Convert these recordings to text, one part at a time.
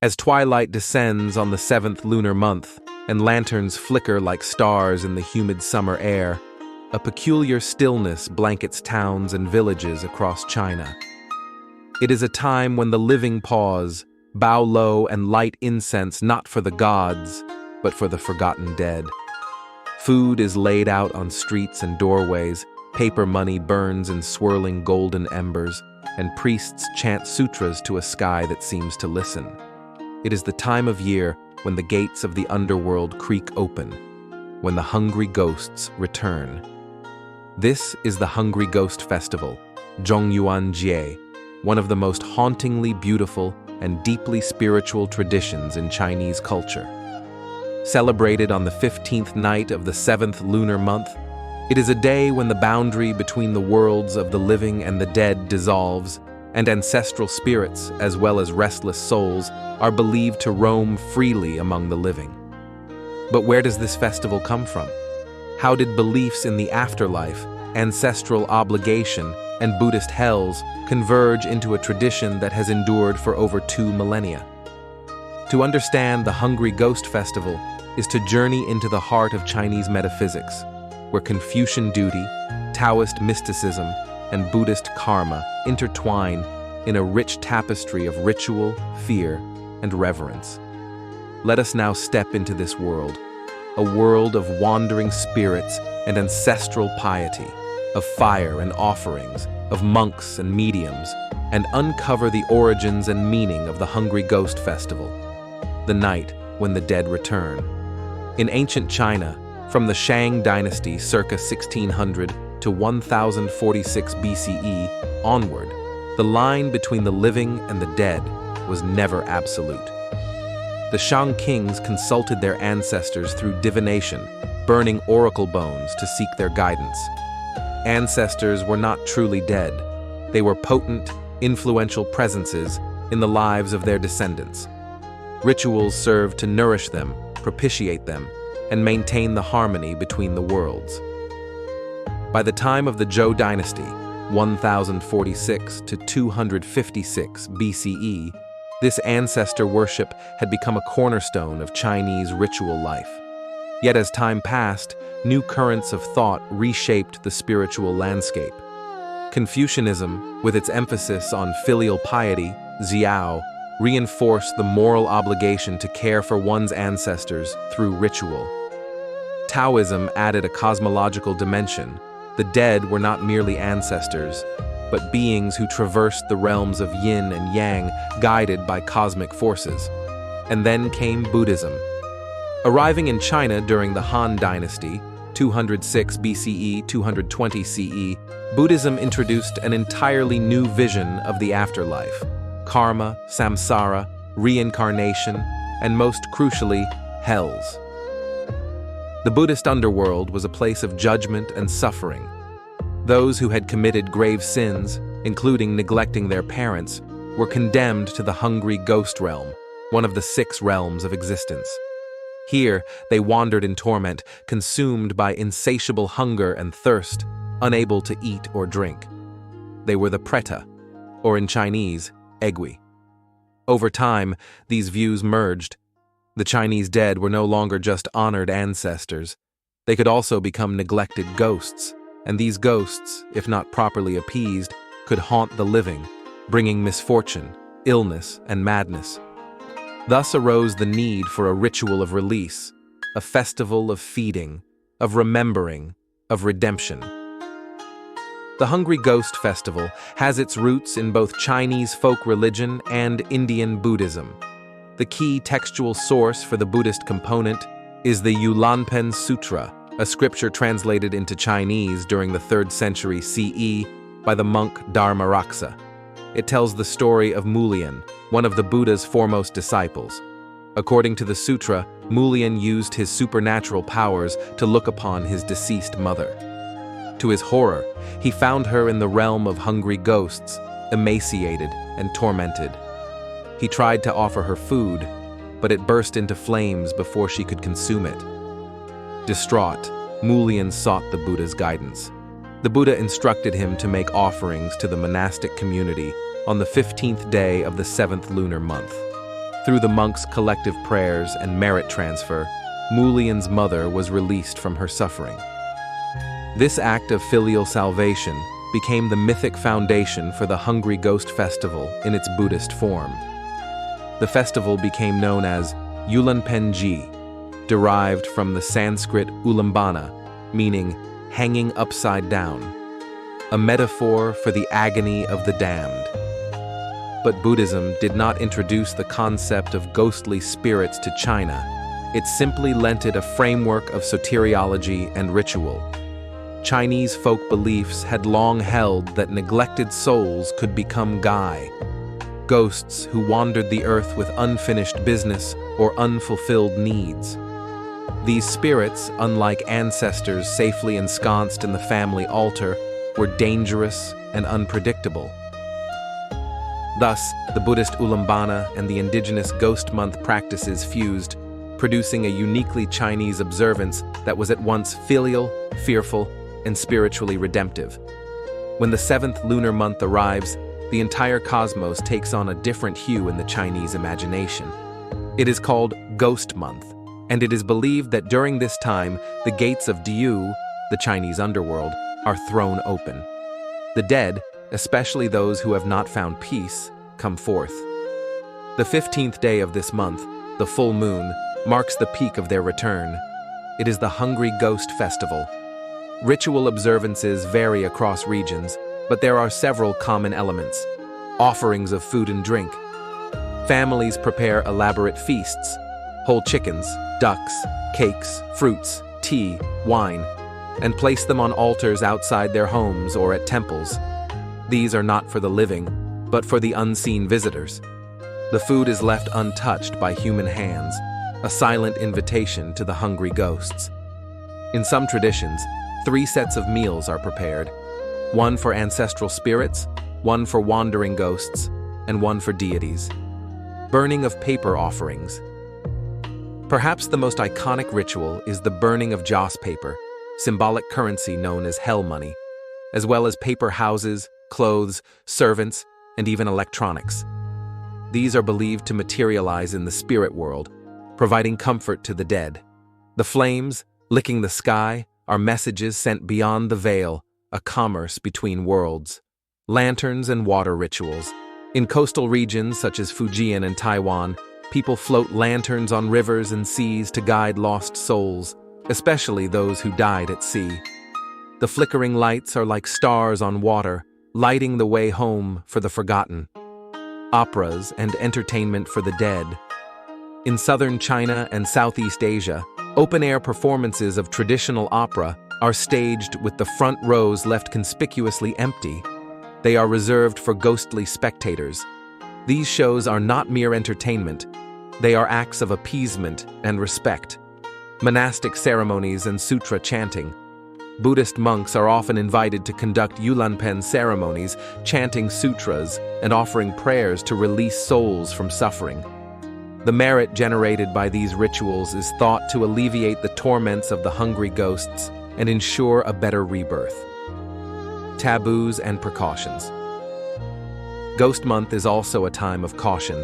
As twilight descends on the 7th lunar month and lanterns flicker like stars in the humid summer air, a peculiar stillness blankets towns and villages across China. It is a time when the living pause, bow low and light incense not for the gods, but for the forgotten dead. Food is laid out on streets and doorways, paper money burns in swirling golden embers, and priests chant sutras to a sky that seems to listen. It is the time of year when the gates of the underworld creak open, when the hungry ghosts return. This is the Hungry Ghost Festival, Zhongyuan Jie, one of the most hauntingly beautiful and deeply spiritual traditions in Chinese culture. Celebrated on the 15th night of the 7th lunar month, it is a day when the boundary between the worlds of the living and the dead dissolves, and ancestral spirits, as well as restless souls, are believed to roam freely among the living. But where does this festival come from? How did beliefs in the afterlife, ancestral obligation, and Buddhist hells converge into a tradition that has endured for over 2 millennia? To understand the Hungry Ghost Festival is to journey into the heart of Chinese metaphysics, where Confucian duty, Taoist mysticism, and Buddhist karma intertwine in a rich tapestry of ritual, fear, and reverence. Let us now step into this world, a world of wandering spirits and ancestral piety, of fire and offerings, of monks and mediums, and uncover the origins and meaning of the Hungry Ghost Festival, the night when the dead return. In ancient China, from the Shang dynasty circa 1600 to 1046 BCE onward, the line between the living and the dead was never absolute. The Shang kings consulted their ancestors through divination, burning oracle bones to seek their guidance. Ancestors were not truly dead. They were potent, influential presences in the lives of their descendants. Rituals served to nourish them, propitiate them, and maintain the harmony between the worlds. By the time of the Zhou dynasty, 1046 to 256 BCE, this ancestor worship had become a cornerstone of Chinese ritual life. Yet as time passed, new currents of thought reshaped the spiritual landscape. Confucianism, with its emphasis on filial piety, Xiao, reinforced the moral obligation to care for one's ancestors through ritual. Taoism added a cosmological dimension. The dead were not merely ancestors, but beings who traversed the realms of yin and yang, guided by cosmic forces. And then came Buddhism. Arriving in China during the Han Dynasty, 206 BCE, 220 CE, Buddhism introduced an entirely new vision of the afterlife: karma, samsara, reincarnation, and most crucially, hells. The Buddhist underworld was a place of judgment and suffering. Those who had committed grave sins, including neglecting their parents, were condemned to the hungry ghost realm, one of the 6 realms of existence. Here, they wandered in torment, consumed by insatiable hunger and thirst, unable to eat or drink. They were the preta, or in Chinese, egui. Over time, these views merged. The Chinese dead were no longer just honored ancestors. They could also become neglected ghosts, and these ghosts, if not properly appeased, could haunt the living, bringing misfortune, illness, and madness. Thus arose the need for a ritual of release, a festival of feeding, of remembering, of redemption. The Hungry Ghost Festival has its roots in both Chinese folk religion and Indian Buddhism. The key textual source for the Buddhist component is the Yulanpen Sutra, a scripture translated into Chinese during the 3rd century CE by the monk Dharmaraksa. It tells the story of Mulian, one of the Buddha's foremost disciples. According to the sutra, Mulian used his supernatural powers to look upon his deceased mother. To his horror, he found her in the realm of hungry ghosts, emaciated and tormented. He tried to offer her food, but it burst into flames before she could consume it. Distraught, Mulian sought the Buddha's guidance. The Buddha instructed him to make offerings to the monastic community on the 15th day of the 7th lunar month. Through the monks' collective prayers and merit transfer, Mulian's mother was released from her suffering. This act of filial salvation became the mythic foundation for the Hungry Ghost Festival in its Buddhist form. The festival became known as Yulanpen Jie, derived from the Sanskrit ulambana, meaning hanging upside down, a metaphor for the agony of the damned. But Buddhism did not introduce the concept of ghostly spirits to China. It simply lent it a framework of soteriology and ritual. Chinese folk beliefs had long held that neglected souls could become gai, ghosts who wandered the earth with unfinished business or unfulfilled needs. These spirits, unlike ancestors safely ensconced in the family altar, were dangerous and unpredictable. Thus, the Buddhist ulambana and the indigenous ghost month practices fused, producing a uniquely Chinese observance that was at once filial, fearful, and spiritually redemptive. When the 7th lunar month arrives, the entire cosmos takes on a different hue in the Chinese imagination. It is called Ghost Month, and it is believed that during this time, the gates of Diyu, the Chinese underworld, are thrown open. The dead, especially those who have not found peace, come forth. The 15th day of this month, the full moon, marks the peak of their return. It is the Hungry Ghost Festival. Ritual observances vary across regions, but there are several common elements. Offerings of food and drink. Families prepare elaborate feasts, whole chickens, ducks, cakes, fruits, tea, wine, and place them on altars outside their homes or at temples. These are not for the living, but for the unseen visitors. The food is left untouched by human hands, a silent invitation to the hungry ghosts. In some traditions, 3 sets of meals are prepared, one for ancestral spirits, one for wandering ghosts, and one for deities. Burning of paper offerings. Perhaps the most iconic ritual is the burning of joss paper, symbolic currency known as hell money, as well as paper houses, clothes, servants, and even electronics. These are believed to materialize in the spirit world, providing comfort to the dead. The flames, licking the sky, are messages sent beyond the veil, a commerce between worlds. Lanterns and water rituals. In coastal regions such as Fujian and Taiwan, people float lanterns on rivers and seas to guide lost souls, especially those who died at sea. The flickering lights are like stars on water, lighting the way home for the forgotten. Operas and entertainment for the dead. In southern China and Southeast Asia, open-air performances of traditional opera are staged with the front rows left conspicuously empty. They are reserved for ghostly spectators. These shows are not mere entertainment. They are acts of appeasement and respect. Monastic ceremonies and sutra chanting. Buddhist monks are often invited to conduct Yulanpen ceremonies, chanting sutras and offering prayers to release souls from suffering. The merit generated by these rituals is thought to alleviate the torments of the hungry ghosts and ensure a better rebirth. Taboos and precautions. Ghost Month is also a time of caution.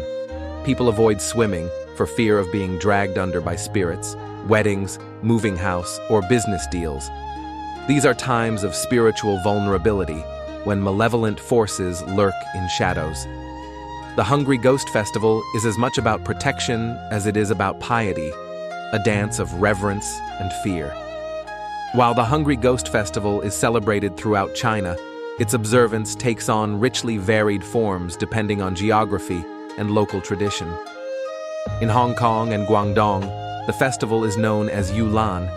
People avoid swimming for fear of being dragged under by spirits, weddings, moving house, or business deals. These are times of spiritual vulnerability when malevolent forces lurk in shadows. The Hungry Ghost Festival is as much about protection as it is about piety, a dance of reverence and fear. While the Hungry Ghost Festival is celebrated throughout China, its observance takes on richly varied forms depending on geography and local tradition. In Hong Kong and Guangdong, the festival is known as Yulan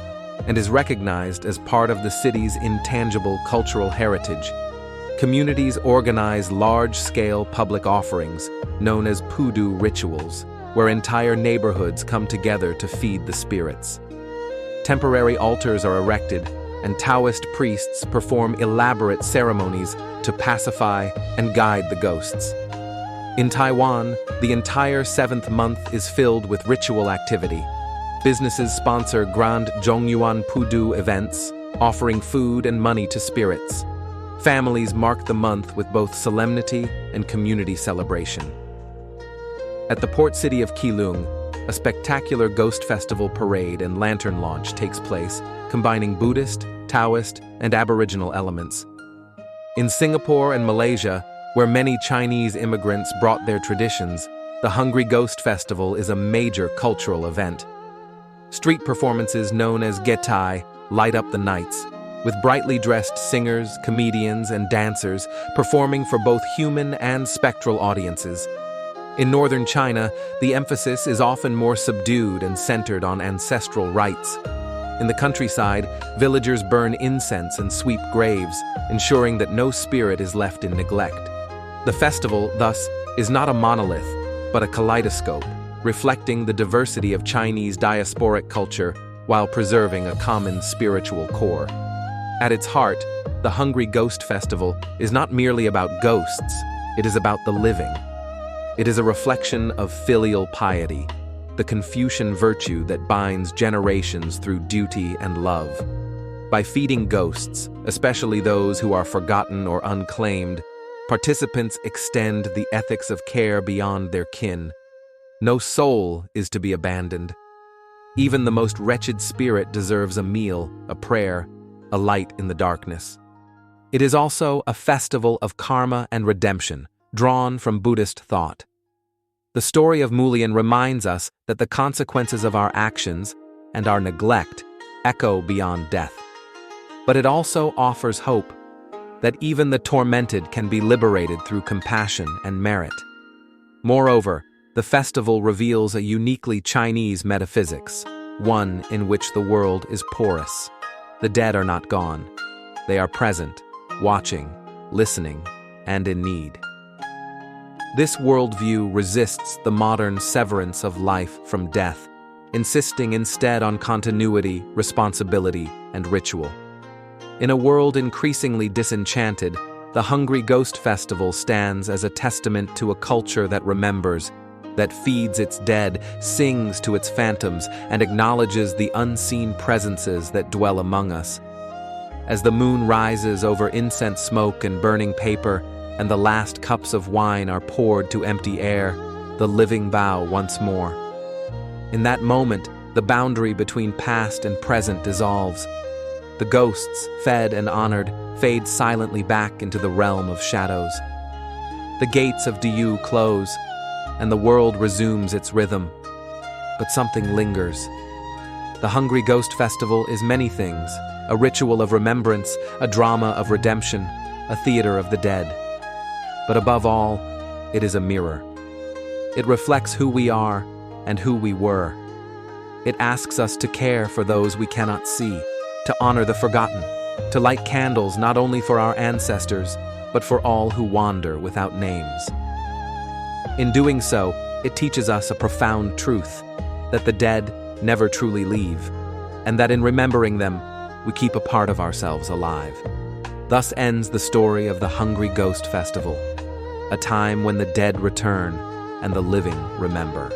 and is recognized as part of the city's intangible cultural heritage. Communities organize large-scale public offerings, known as pudu rituals, where entire neighborhoods come together to feed the spirits. Temporary altars are erected, and Taoist priests perform elaborate ceremonies to pacify and guide the ghosts. In Taiwan, the entire 7th month is filled with ritual activity. Businesses sponsor grand Zhongyuan Pudu events, offering food and money to spirits. Families mark the month with both solemnity and community celebration. At the port city of Keelung, a spectacular ghost festival parade and lantern launch takes place, combining Buddhist, Taoist, and Aboriginal elements. In Singapore and Malaysia, where many Chinese immigrants brought their traditions, the Hungry Ghost Festival is a major cultural event. Street performances known as Getai light up the nights, with brightly dressed singers, comedians, and dancers performing for both human and spectral audiences. In northern China, the emphasis is often more subdued and centered on ancestral rites. In the countryside, villagers burn incense and sweep graves, ensuring that no spirit is left in neglect. The festival, thus, is not a monolith, but a kaleidoscope, reflecting the diversity of Chinese diasporic culture while preserving a common spiritual core. At its heart, the Hungry Ghost Festival is not merely about ghosts, it is about the living. It is a reflection of filial piety, the Confucian virtue that binds generations through duty and love. By feeding ghosts, especially those who are forgotten or unclaimed, participants extend the ethics of care beyond their kin. No soul is to be abandoned. Even the most wretched spirit deserves a meal, a prayer, a light in the darkness. It is also a festival of karma and redemption, drawn from Buddhist thought. The story of Mulian reminds us that the consequences of our actions and our neglect echo beyond death. But it also offers hope that even the tormented can be liberated through compassion and merit. Moreover, the festival reveals a uniquely Chinese metaphysics, one in which the world is porous. The dead are not gone. They are present, watching, listening, and in need. This worldview resists the modern severance of life from death, insisting instead on continuity, responsibility, and ritual. In a world increasingly disenchanted, the Hungry Ghost Festival stands as a testament to a culture that remembers, that feeds its dead, sings to its phantoms, and acknowledges the unseen presences that dwell among us. As the moon rises over incense smoke and burning paper, and the last cups of wine are poured to empty air, the living bow once more. In that moment, the boundary between past and present dissolves. The ghosts, fed and honored, fade silently back into the realm of shadows. The gates of Diyu close, and the world resumes its rhythm. But something lingers. The Hungry Ghost Festival is many things: a ritual of remembrance, a drama of redemption, a theater of the dead. But above all, it is a mirror. It reflects who we are and who we were. It asks us to care for those we cannot see, to honor the forgotten, to light candles not only for our ancestors, but for all who wander without names. In doing so, it teaches us a profound truth, that the dead never truly leave, and that in remembering them, we keep a part of ourselves alive. Thus ends the story of the Hungry Ghost Festival, a time when the dead return and the living remember.